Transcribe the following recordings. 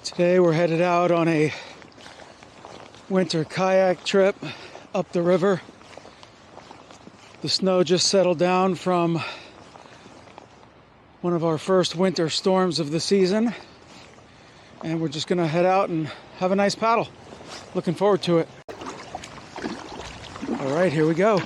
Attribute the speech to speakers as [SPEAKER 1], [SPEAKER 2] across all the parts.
[SPEAKER 1] Today we're headed out on a winter kayak trip up the river. The snow just settled down from one of our first winter storms of the season, and we're just gonna head out and have a nice paddle. Looking forward to it. All right, here we go.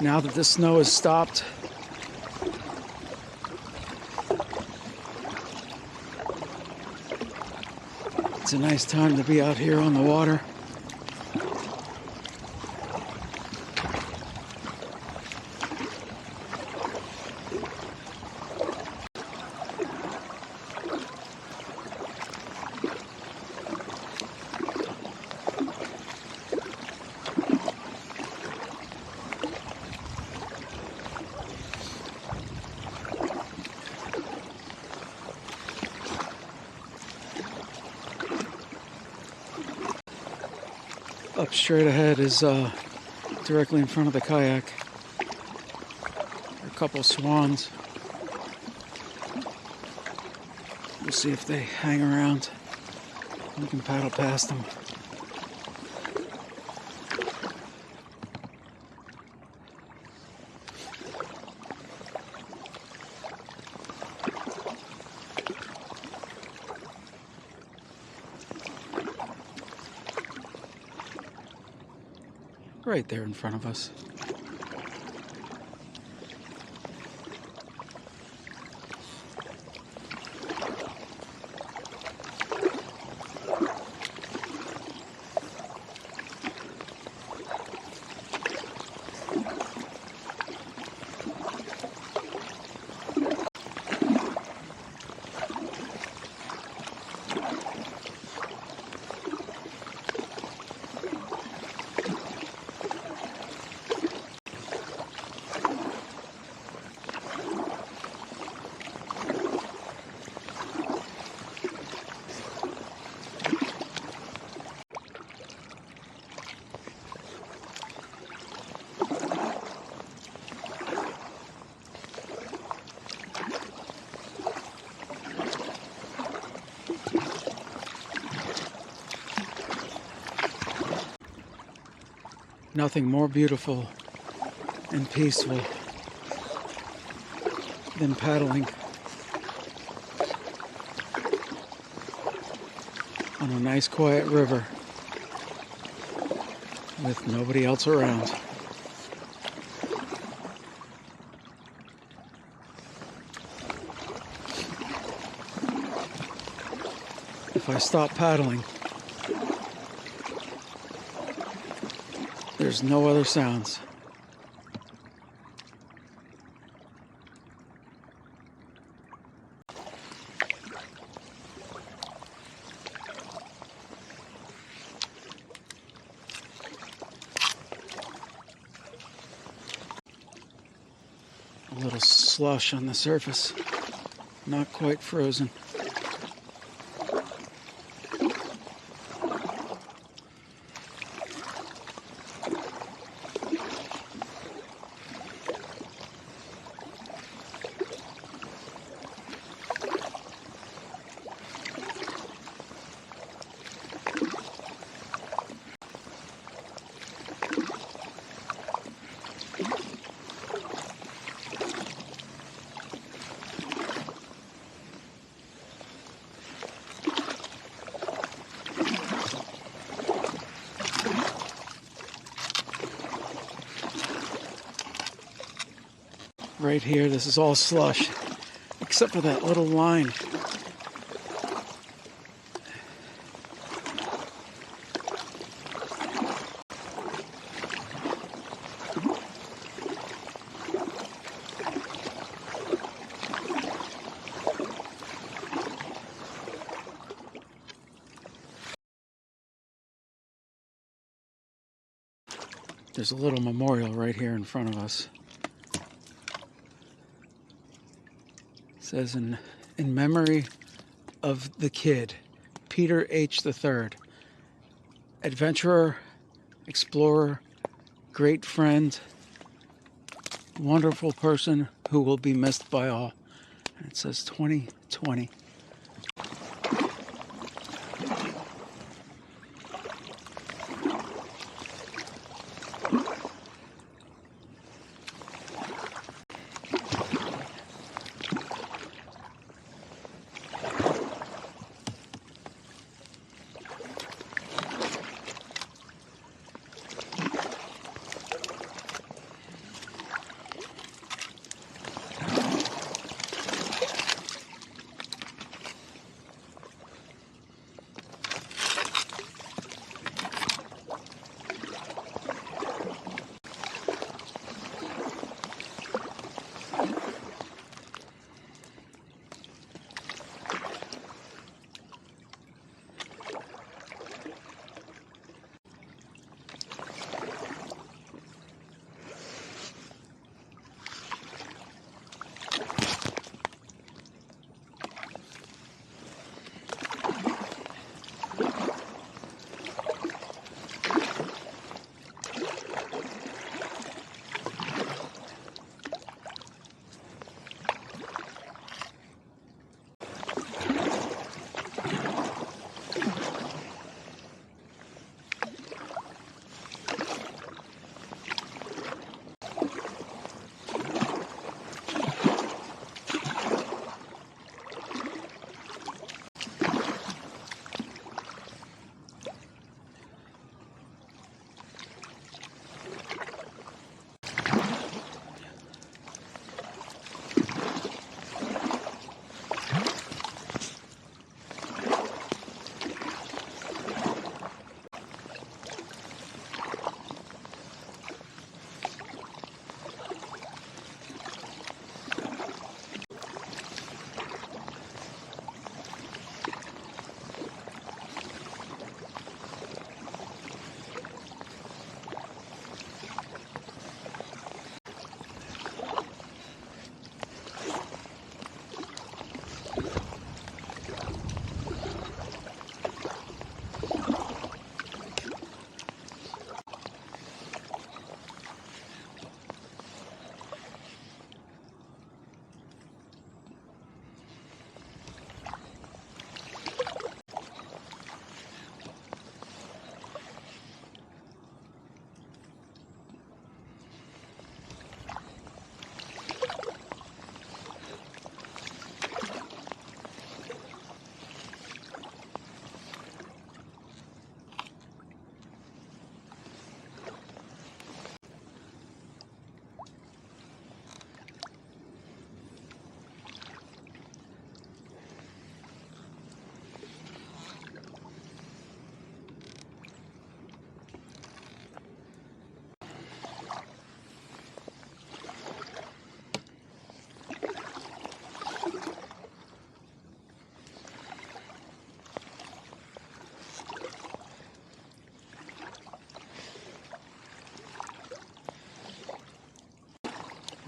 [SPEAKER 1] Now that the snow has stopped, it's a nice time to be out here on the water. Up straight ahead is directly in front of the kayak. There are a couple swans. We'll see if they hang around. We can paddle past them. Right there in front of us. Nothing more beautiful and peaceful than paddling on a nice quiet river with nobody else around. If I stop paddling, there's no other sounds. A little slush on the surface, not quite frozen. Right here, this is all slush, except for that little line. There's a little memorial right here in front of us. It says in memory of the kid, Peter H. III, adventurer, explorer, great friend, wonderful person who will be missed by all. And it says 2020.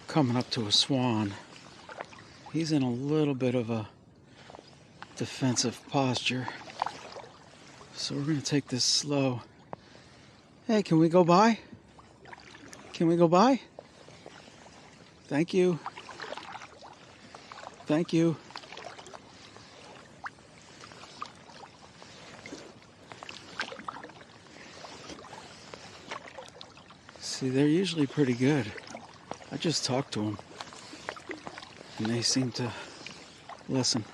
[SPEAKER 1] Coming up to a swan. He's in a little bit of a defensive posture. So we're going to take this slow. Hey, can we go by? Can we go by? Thank you. Thank you. See, they're usually pretty good. I just talked to them, and they seem to listen.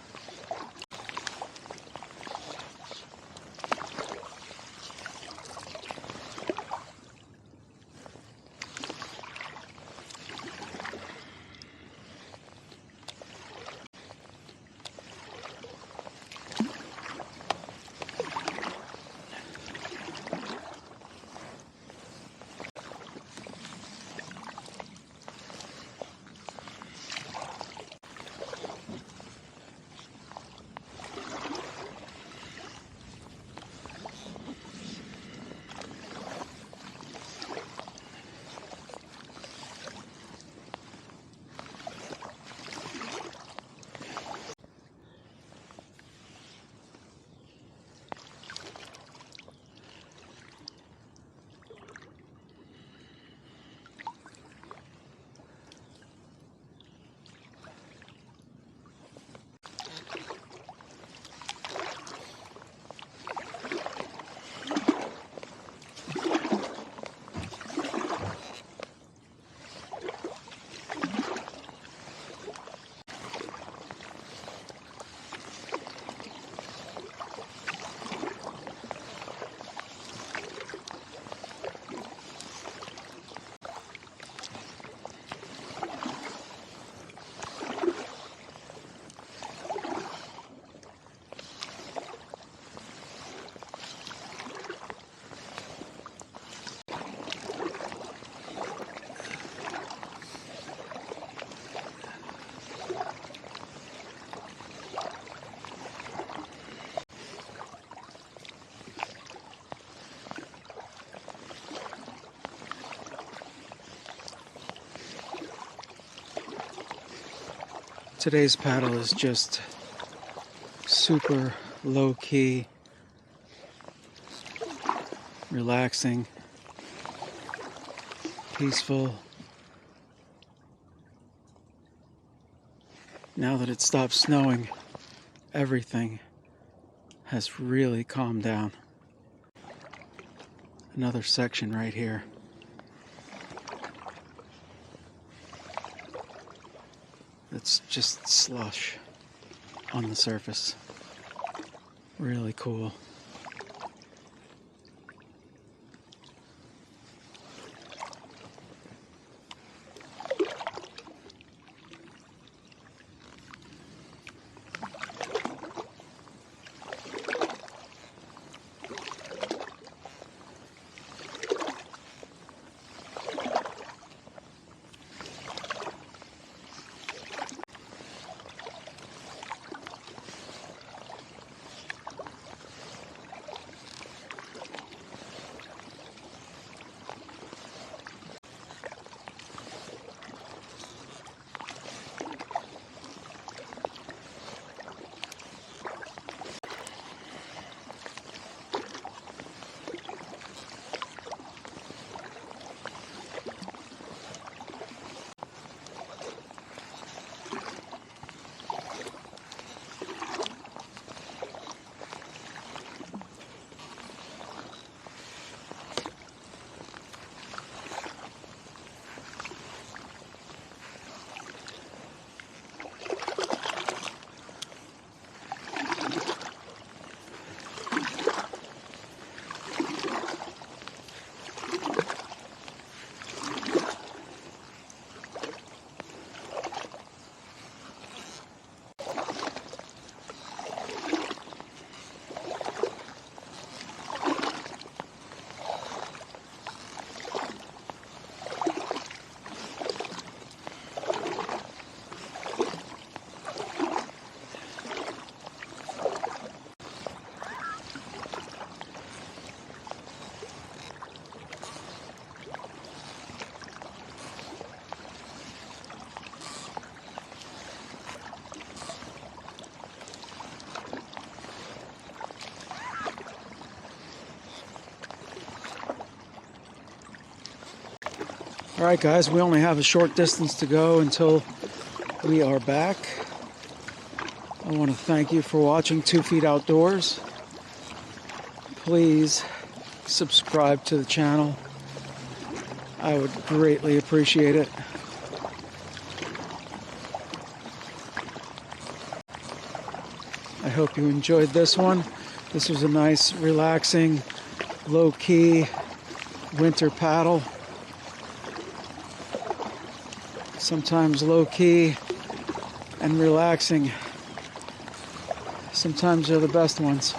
[SPEAKER 1] Today's paddle is just super low key, relaxing, peaceful. Now that it stopped snowing, everything has really calmed down. Another section right here. It's just slush on the surface. Really cool. All right, guys, we only have a short distance to go until we are back. I want to thank you for watching 2 Feet Outdoors. Please subscribe to the channel. I would greatly appreciate it. I hope you enjoyed this one. This was a nice, relaxing, low-key winter paddle. Sometimes low-key and relaxing. Sometimes they're the best ones.